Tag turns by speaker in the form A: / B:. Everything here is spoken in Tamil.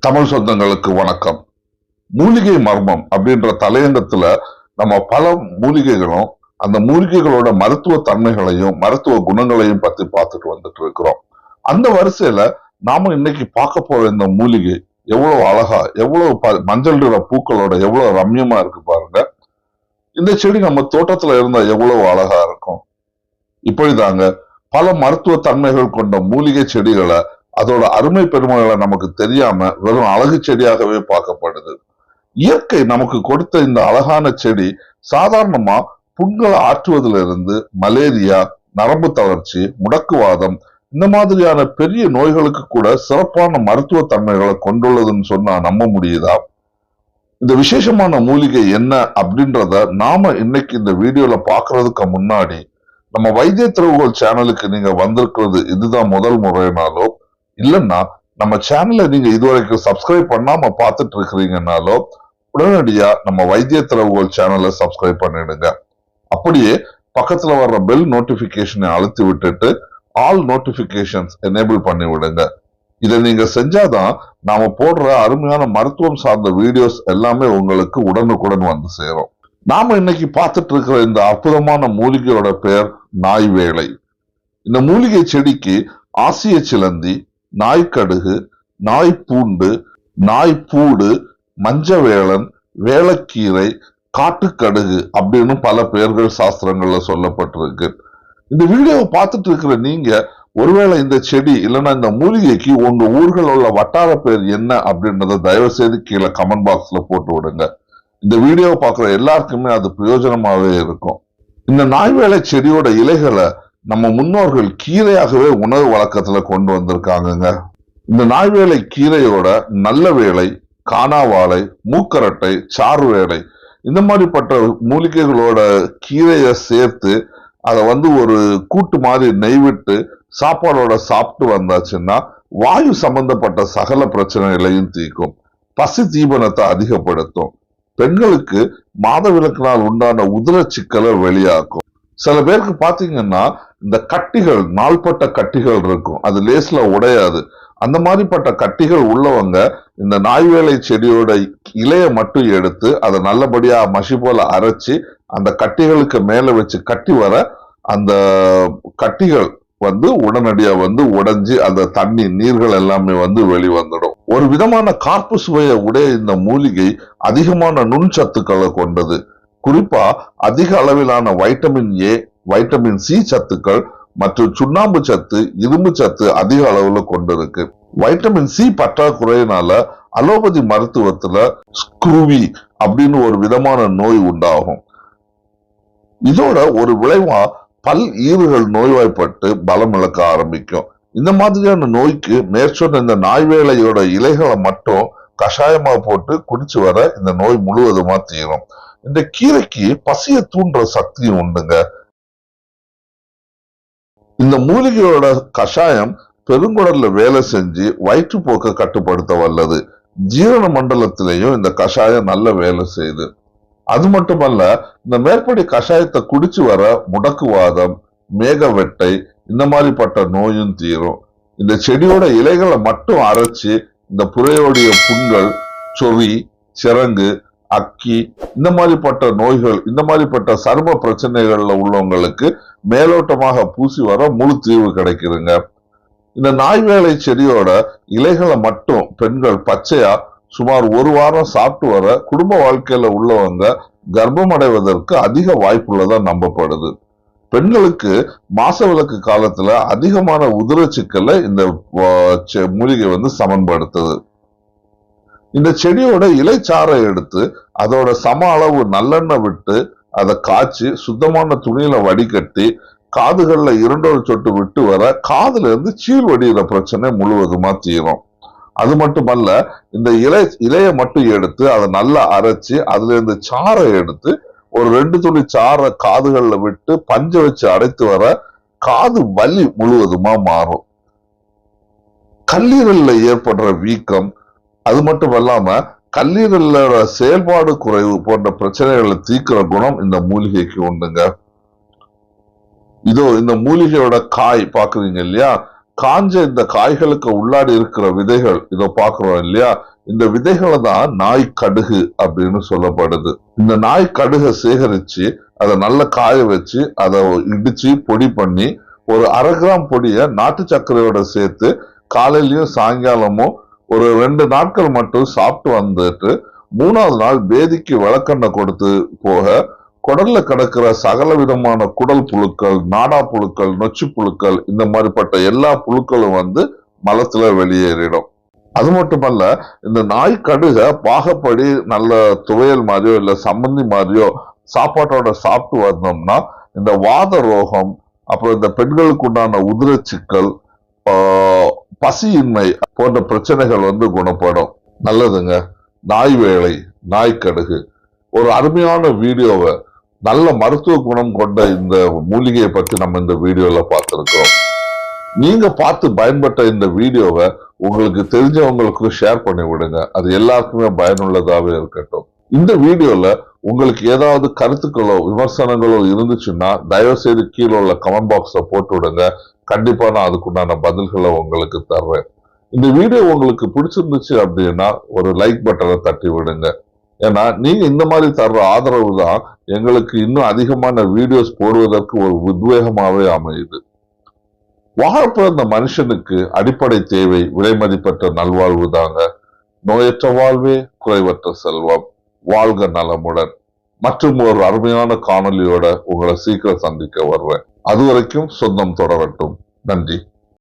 A: தமிழ் சொந்தங்களுக்கு வணக்கம். மூலிகை மர்மம் அப்படின்ற தலையங்கத்துல நம்ம பல மூலிகைகளும் அந்த மூலிகைகளோட மருத்துவ தன்மைகளையும் மருத்துவ குணங்களையும் பத்தி பார்த்துட்டு வந்துட்டு இருக்கிறோம். அந்த வரிசையில நாம இன்னைக்கு பார்க்க போற இந்த மூலிகை எவ்வளவு அழகா, எவ்வளவு மஞ்சள் நிற பூக்களோட எவ்வளவு ரம்யமா இருக்கு பாருங்க. இந்த செடி நம்ம தோட்டத்துல இருந்தா எவ்வளவு அழகா இருக்கும். இப்படிதாங்க பல மருத்துவ தன்மைகள் கொண்ட மூலிகை செடிகளை அதோட அருமை பெருமைகளை நமக்கு தெரியாம வெறும் அழகு செடியாகவே பார்க்கப்படுது. இயற்கை நமக்கு கொடுத்த இந்த அழகான செடி சாதாரணமா புண்களை ஆற்றுவதிலிருந்து மலேரியா, நரம்பு தளர்ச்சி, முடக்குவாதம் இந்த மாதிரியான பெரிய நோய்களுக்கு கூட சிறப்பான மருத்துவ தன்மைகளை கொண்டுள்ளதுன்னு சொன்னா நம்ப முடியுதா? இந்த விசேஷமான மூலிகை என்ன அப்படின்றத நாம இன்னைக்கு இந்த வீடியோல பாக்குறதுக்கு முன்னாடி நம்ம வைத்திய திறவுகோல் சேனலுக்கு நீங்க வந்திருக்கிறது இதுதான் முதல் முறைனாலோ, இல்லைன்னா நம்ம சேனலை நீங்க இதுவரைக்கும் சப்ஸ்கிரைப் பண்ணாம பார்த்துட்டு இருக்கிறீங்கன்னாலோ உடனடியா நம்ம வைத்திய திறவுகோல் சேனலை சப்ஸ்கிரைப் பண்ணிடுங்க. அப்படியே பக்கத்துல வர்ற பெல் நோட்டிபிகேஷனை அழுத்தி விட்டுட்டு ஆல் நோட்டிபிகேஷன்ஸ் எனேபிள் பண்ணி விடுங்க. இதை நீங்க செஞ்சாதான் நாம போடுற அருமையான மருத்துவம் சார்ந்த வீடியோஸ் எல்லாமே உங்களுக்கு உடனுக்குடன் வந்து சேரும். நாம இன்னைக்கு பார்த்துட்டு இருக்கிற இந்த அற்புதமான மூலிகையோட பெயர் நாய்வேலை. இந்த மூலிகை செடிக்கு ஆசிய சிலந்தி, நாய்க்கடுகு, நாய்ப்பூண்டு, நாய்ப்பூடு, மஞ்சவேளன், வேளக்கீரை, காட்டுக்கடுகு அப்படின்னு பல பெயர்கள் சாஸ்திரங்கள்ல சொல்லப்பட்டிருக்கு. இந்த வீடியோவை பார்த்துட்டு இருக்கிற நீங்க ஒருவேளை இந்த செடி இல்லைன்னா இந்த மூலிகைக்கு உங்க ஊர்கள் உள்ள வட்டார பேர் என்ன அப்படின்றத தயவு செய்து கீழே கமெண்ட் பாக்ஸ்ல போட்டு விடுங்க. இந்த வீடியோவை பார்க்குற எல்லாருக்குமே அது பிரயோஜனமாவே இருக்கும். இந்த நாய்வேலை செடியோட இலைகளை நம்ம முன்னோர்கள் கீரையாகவே உணவு வழக்கத்துல கொண்டு வந்திருக்காங்கங்க. இந்த நாய்வேலை கீரையோட நல்ல வேலை, காணாவாழை, மூக்கரட்டை, சாறு வேலை இந்த மாதிரிப்பட்ட மூலிகைகளோட கீரையை சேர்த்து அதை ஒரு கூட்டு மாதிரி நெய்விட்டு சாப்பாடோட சாப்பிட்டு வந்தாச்சுன்னா வாயு சம்பந்தப்பட்ட சகல பிரச்சனைகளையும் தீர்க்கும், பசி தீபனத்தை அதிகப்படுத்தும், பெண்களுக்கு மாதவிலக்கினால் உண்டான உதிர சிக்கலை வெளியாக்கும். சில பேருக்கு பாத்தீங்கன்னா இந்த கட்டிகள், நாள்பட்ட கட்டிகள் இருக்கும், அது லேஸ்ல உடையாது. அந்த மாதிரிப்பட்ட கட்டிகள் உள்ளவங்க இந்த நாய்வேலை செடியோட இலைய மட்டும் எடுத்து அதை நல்லபடியா மஷி போல அரைச்சி அந்த கட்டிகளுக்கு மேல வச்சு கட்டி வர அந்த கட்டிகள் உடனடியா உடைஞ்சு அந்த தண்ணி நீர்கள் எல்லாமே வெளிவந்துடும். ஒரு விதமான கார்ப்பு சுவையை உடைய இந்த மூலிகை அதிகமான நுண்சத்துக்களை கொண்டது. குறிப்பா அதிக அளவிலான வைட்டமின் ஏ, வைட்டமின் சி சத்துக்கள் மற்றும் சுண்ணாம்பு சத்து, இரும்பு சத்து அதிக அளவுல கொண்டிருக்கு. வைட்டமின் சி பற்றாக்குறையினால அலோபதி மருத்துவத்துல ஸ்க்ரூவி அப்படின்னு ஒரு விதமான நோய் உண்டாகும். இதோட ஒரு விளைவா பல் ஈறுகள் நோய்வாய்ப்பட்டு பலம் இழக்க ஆரம்பிக்கும். இந்த மாதிரியான நோய்க்கு மேற்சொன்ன இந்த நாய்வேலையோட இலைகளை மட்டும் கஷாயமா போட்டு குடிச்சு வர இந்த நோய் முழுவதுமா தீரும். இந்த கீரைக்கு பசிய தூண்டுற சக்தியும் உண்டுங்க. இந்த மூலிகையோட கஷாயம் பெருங்குடல்ல வேலை செஞ்சு வயிற்றுப்போக்க கட்டுப்படுத்த வல்லது. ஜீரண மண்டலத்திலையும் இந்த கஷாயம் நல்ல வேலை செய்யுது. அது மட்டுமல்ல, இந்த மேற்படி கஷாயத்தை குடிச்சு வர முடக்குவாதம், மேகவெட்டை இந்த மாதிரிப்பட்ட நோயும் தீரும். இந்த செடியோட இலைகளை மட்டும் அரைச்சு இந்த புறையோடைய புண்கள், சொறி, சிரங்கு, அக்கி இந்த மாதிரிப்பட்ட நோய்கள், இந்த மாதிரிப்பட்ட சரும பிரச்சனைகள்ல உள்ளவங்களுக்கு மேலோட்டமாக பூசி வர முழு தீர்வு கிடைக்குதுங்க. இந்த நாய்வேலை செடியோட இலைகளை மட்டும் பெண்கள் பச்சையா சுமார் ஒரு வாரம் சாப்பிட்டு வர குடும்ப வாழ்க்கையில உள்ளவங்க கர்ப்பம் அடைவதற்கு அதிக வாய்ப்புள்ளதா நம்பப்படுது. பெண்களுக்கு மாசவிலக்கு காலத்துல அதிகமான உதிர சிக்கலை இந்த மூலிகை சமன்படுத்துது. இந்த செடியோட இலைச்சாறை எடுத்து அதோட சம அளவு நல்லெண்ணெய் விட்டு அதை காய்ச்சி சுத்தமான துணியில வடிகட்டி காதுகள்ல 2 சொட்டு விட்டு வர காதுல இருந்து சீல் வடிகிற பிரச்சனை முழுவதுமா தீரும். அது மட்டுமல்ல, இந்த இலைய மட்டும் எடுத்து அதை நல்லா அரைச்சு அதுல இருந்து சாறை எடுத்து ஒரு 2 துளி சாறை காதுகள்ல விட்டு பஞ்ச வச்சு அடைத்து வர காது வலி முழுவதுமா மாறும். கல்லீரல்ல ஏற்படுற வீக்கம், அது மட்டும் இல்லாம கல்லீரலோட செயல்பாடு குறைவு போன்ற பிரச்சனைகளை தீர்க்கிற குணம் இந்த மூலிகைக்கு உண்டுங்க. இதோ இந்த மூலிகையோட காய் பாக்குறீங்க இல்லையா, காஞ்ச இந்த காய்களுக்கு உள்ளாடி இருக்கிற விதைகள் இதோ பாக்குறோம் இல்லையா, இந்த விதைகளை தான் நாய் கடுகு அப்படின்னு சொல்லப்படுது. இந்த நாய் கடுகை சேகரிச்சு அதை நல்லா காய வச்சு அதை இடிச்சு பொடி பண்ணி ஒரு 1/2 கிராம் பொடியை நாட்டு சர்க்கரையோட சேர்த்து காலையிலயும் சாயங்காலமும் ஒரு 2 நாட்கள் மட்டும் சாப்பிட்டு வந்துட்டு 3ஆவது நாள் பேதிக்கு விளக்கெண்ணெய் கொடுத்து போக குடல்ல கிடக்கிற சகல விதமான குடல் புழுக்கள், நாடா புழுக்கள், நொச்சி புழுக்கள், இந்த மாதிரிப்பட்ட எல்லா புழுக்களும் மலத்துல வெளியேறிடும். அது மட்டுமல்ல, இந்த நாய் கடுகை பாகப்படி நல்ல துவையல் மாதிரியோ இல்ல சம்மந்தி மாதிரியோ சாப்பாட்டோட சாப்பிட்டு வந்தோம்னா இந்த வாத ரோகம், அப்புறம் இந்த பெண்களுக்கு உண்டான உதிரச்சிக்கல், பசியின்மை போன்ற பிரச்சனைகள் குணப்படும். நல்லதுங்க. நாய் வேலை, நாய் கடுகு ஒரு அருமையான வீடியோவை, நல்ல மருத்துவ குணம் கொண்ட இந்த மூலிகையை பத்தி நம்ம இந்த வீடியோல பார்த்திருக்கோம். நீங்க பார்த்து பயன்பட்ட இந்த வீடியோவை உங்களுக்கு தெரிஞ்சவங்களுக்கு ஷேர் பண்ணி விடுங்க. அது எல்லாருக்குமே பயனுள்ளதாவே இருக்கட்டும். இந்த வீடியோல உங்களுக்கு ஏதாவது கருத்துக்களோ விமர்சனங்களோ இருந்துச்சுன்னா தயவு செய்து கீழே உள்ள கமெண்ட் பாக்ஸ்ல போட்டு விடுங்க. கண்டிப்பா நான் அதுக்குண்டான பதில்களை உங்களுக்கு தர்றேன். இந்த வீடியோ உங்களுக்கு பிடிச்சிருந்துச்சு அப்படின்னா ஒரு லைக் பட்டனை தட்டி விடுங்க. ஏன்னா நீங்க இந்த மாதிரி தர்ற ஆதரவு தான் எங்களுக்கு இன்னும் அதிகமான வீடியோஸ் போடுவதற்கு ஒரு உத்வேகமாவே அமையுது. வாழ பிறந்த மனுஷனுக்கு அடிப்படை தேவை விலை மதிப்பற்ற நல்வாழ்வு தாங்க. நோயற்ற வாழ்வே குறைவற்ற செல்வம். வாழ்க நலமுடன். மற்றும் ஒரு அருமையான காணொலியோட உங்களை சீக்கிரம் சந்திக்க வருவேன். அதுவரைக்கும் சொந்தம் தொடரட்டும். நன்றி.